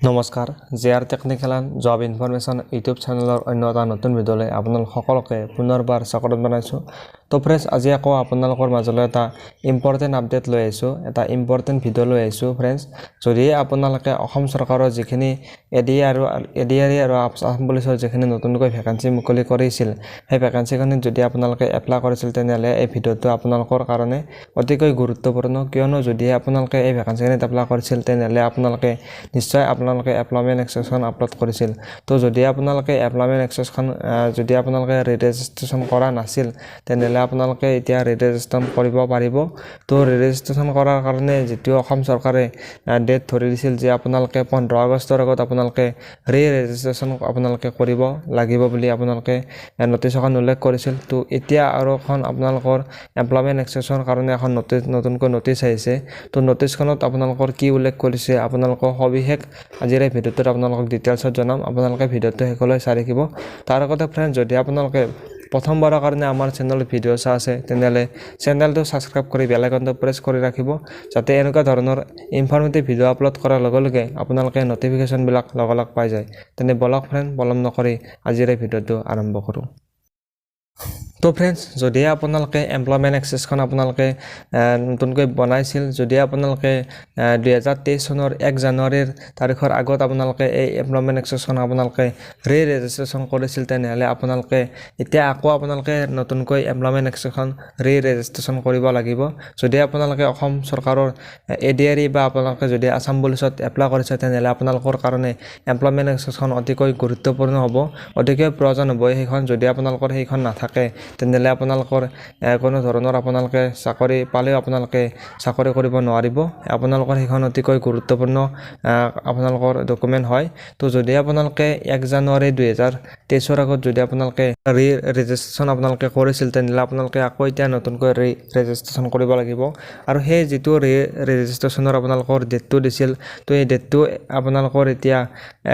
নমস্কাৰ JR technical and job information YouTube চেনেলৰ অন্য এটা নতুন ভিডিঅ'লৈ আপোনালোক সকলোকে পুনৰবাৰ স্বাগতম জনাইছোঁ। তো ফ্ৰেণ্ডছ, আজি আকৌ আপোনালোকৰ মাজলৈ এটা ইম্পৰ্টেণ্ট আপডেট লৈ আহিছোঁ, এটা ইম্পৰ্টেণ্ট ভিডিঅ' লৈ আহিছোঁ। ফ্ৰেণ্ডছ, যদি আপোনালোকে অসম চৰকাৰৰ যিখিনি এডিআৰই আৰু আসাম পুলিচৰ যিখিনি নতুনকৈ ভেকেঞ্চি মুকলি কৰিছিল, সেই ভেকেঞ্চিখিনিত যদি আপোনালোকে এপ্লাই কৰিছিল, তেনেহ'লে এই ভিডিঅ'টো আপোনালোকৰ কাৰণে অতিকৈ গুৰুত্বপূৰ্ণ। কিয়নো যদি আপোনালোকে এই ভেকেঞ্চিখিনিত এপ্লাই কৰিছিল, তেনেহ'লে আপোনালোকে নিশ্চয় এমপ্লয়মেণ্ট এক্সেছখন আপলোড কৰিছিল। তো যদি আপোনালোকে এমপ্লয়মেণ্ট এক্সেছখন যদি আপোনালোকে ৰেজিষ্ট্ৰেশ্যন কৰা নাছিল, তেনেহ'লে আপোনালোকে এতিয়া ৰেজিষ্ট্ৰেশ্যন কৰিব পাৰিব। তো ৰেজিষ্ট্ৰেশ্যন কৰাৰ কাৰণে যিটো অসম চৰকাৰে ডেট ধৰি দিছিল যে আপোনালোকে 15 আগষ্টৰ আগত আপোনালোকে ৰেজিষ্ট্ৰেশ্যন আপোনালোকে কৰিব লাগিব বুলি আপোনালোকে নটিচ এখন উল্লেখ কৰিছিল। তো এতিয়া আৰু এখন আপোনালোকৰ এমপ্লয়মেণ্ট এক্সেছৰ কাৰণে এখন নতুনকৈ নটিচ আহিছে। তো নটিচখনত আপোনালোকৰ কি উল্লেখ কৰিছে, আপোনালোকৰ সবিশেষ আজিৰ এই ভিডিঅ'টোত আপোনালোকক ডিটেইলছত জনাম। আপোনালোকে ভিডিঅ'টো শেষলৈ চাই থাকিব। তাৰ আগতে ফ্ৰেণ্ড, যদি আপোনালোকে প্ৰথমবাৰৰ কাৰণে আমাৰ চেনেলত ভিডিঅ' চাই আছে, তেনেহ'লে চেনেলটো ছাবস্ক্ৰাইব কৰি বেল আইকনটো প্ৰেছ কৰি ৰাখিব, যাতে এনেকুৱা ধৰণৰ ইনফৰ্মেটিভ ভিডিঅ' আপলোড কৰাৰ লগে লগে আপোনালোকে নটিফিকেশ্যনবিলাক লগালগ পাই যায়। তেনে বলক ফ্ৰেণ্ড, পলম নকৰি আজিৰ এই ভিডিঅ'টো আৰম্ভ কৰোঁ। তো ফ্ৰেণ্ডছ, যদি আপোনালোকে এমপ্লয়মেণ্ট এক্সেছখন আপোনালোকে নতুনকৈ বনাইছিল, যদি আপোনালোকে 2023 চনৰ 1 জানুৱাৰীৰ তাৰিখৰ আগত আপোনালোকে এই এমপ্লয়মেণ্ট এক্সেছখন আপোনালোকে ৰেজিষ্ট্ৰেশ্যন কৰিছিল, তেনেহ'লে আপোনালোকে এতিয়া আকৌ আপোনালোকে নতুনকৈ এমপ্লয়মেণ্ট এক্সেছখন ৰেজিষ্ট্ৰেশ্যন কৰিব লাগিব। যদি আপোনালোকে অসম চৰকাৰৰ এডিআৰই বা আপোনালোকে যদি আসাম পুলিচত এপ্লাই কৰিছে, তেনেহ'লে আপোনালোকৰ কাৰণে এমপ্লয়মেণ্ট এক্সেছখন অতিকৈ গুৰুত্বপূৰ্ণ হ'ব, অতিকৈ প্ৰয়োজন হ'ব সেইখন। যদি আপোনালোকৰ সেইখন নাথাকে, তেনেহ'লে আপোনালোকৰ কোনো ধৰণৰ আপোনালোকে চাকৰি পালেও আপোনালোকে চাকৰি কৰিব নোৱাৰিব। আপোনালোকৰ সেইখন অতিকৈ গুৰুত্বপূৰ্ণ আপোনালোকৰ ডকুমেণ্ট হয়। তো যদি আপোনালোকে 1 জানুৱাৰী 2023 আগত যদি আপোনালোকে ৰেজিষ্ট্ৰেশ্যন আপোনালোকে কৰিছিল, তেনেহ'লে আপোনালোকে আকৌ এতিয়া নতুনকৈ ৰেজিষ্ট্ৰেশ্যন কৰিব লাগিব। আৰু সেই যিটো ৰেজিষ্ট্ৰেশ্যনৰ আপোনালোকৰ ডেটটো দিছিল, তো এই ডেটটো আপোনালোকৰ এতিয়া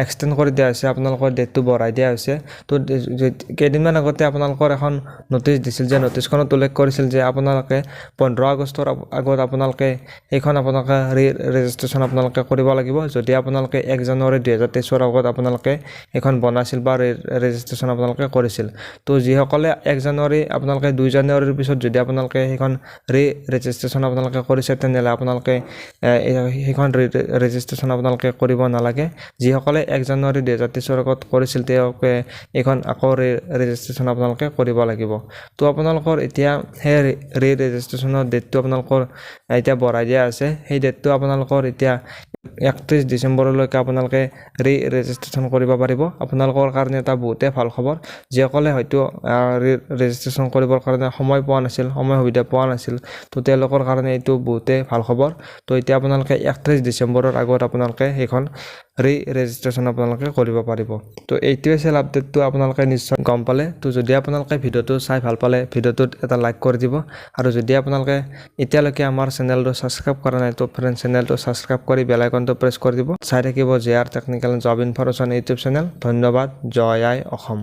এক্সটেণ্ড কৰি দিয়া হৈছে, আপোনালোকৰ ডেটটো বঢ়াই দিয়া হৈছে। তো কেইদিনমান আগতে আপোনালোকৰ এখন নটিচ দিছিল, যে নটিচখনত উল্লেখ কৰিছিল যে আপোনালোকে 15 আগষ্টৰ আগত আপোনালোকে সেইখন আপোনালোকে ৰেজিষ্ট্ৰেশ্যন আপোনালোকে কৰিব লাগিব। যদি আপোনালোকে 1 জানুৱাৰী 2023 আগত আপোনালোকে সেইখন বনাইছিল বা ৰেজিষ্ট্ৰেশ্যন আপোনালোকে কৰিছিল। তো যিসকলে 1 জানুৱাৰী আপোনালোকে 2 জানুৱাৰীৰ পিছত যদি আপোনালোকে সেইখন ৰেজিষ্ট্ৰেশ্যন আপোনালোকে কৰিছে, তেনেহ'লে আপোনালোকে সেইখন ৰেজিষ্ট্ৰেশ্যন আপোনালোকে কৰিব নালাগে। যিসকলে 1 জানুৱাৰী 2023 আগত কৰিছিল, তেওঁলোকে এইখন আকৌ ৰেজিষ্ট্ৰেশ্যন আপোনালোকে কৰিব লাগিব। তো আপোনালোকৰ এতিয়া সেই ৰেজিষ্ট্ৰেশ্যনৰ ডেটটো আপোনালোকৰ এতিয়া বঢ়াই দিয়া আছে। সেই ডেটটো আপোনালোকৰ এতিয়া 31 ডিচেম্বৰলৈকে আপোনালোকে ৰেজিষ্ট্ৰেশ্যন কৰিব পাৰিব। আপোনালোকৰ কাৰণে এটা বহুতেই ভাল খবৰ। যিসকলে হয়তো ৰেজিষ্ট্ৰেশ্যন কৰিবৰ কাৰণে সময় সুবিধা পোৱা নাছিল, তো তেওঁলোকৰ কাৰণে এইটো বহুতেই ভাল খবৰ। তো এতিয়া আপোনালোকে 31 ডিচেম্বৰৰ আগত আপোনালোকে সেইখন ৰেজিষ্ট্ৰেশ্যন আপোনালোকে কৰিব পাৰিব। তো এইটোৱে আছিল আপডেটটো, আপোনালোকে নিশ্চয় গম পালে। তো যদি আপোনালোকে ভিডিঅ'টো চাই ভাল পালে, ভিডিঅ'টোত এটা লাইক কৰি দিব। আৰু যদি আপোনালোকে এতিয়ালৈকে আমাৰ চেনেলটো ছাবস্ক্ৰাইব কৰা নাই, তো ফ্ৰেণ্ড চেনেলটো ছাবস্ক্ৰাইব কৰি বেল আইকনটো প্ৰেছ কৰি দিব। চাই থাকিব JR technical job information YouTube channel. ধন্যবাদ। জয় আই অসম।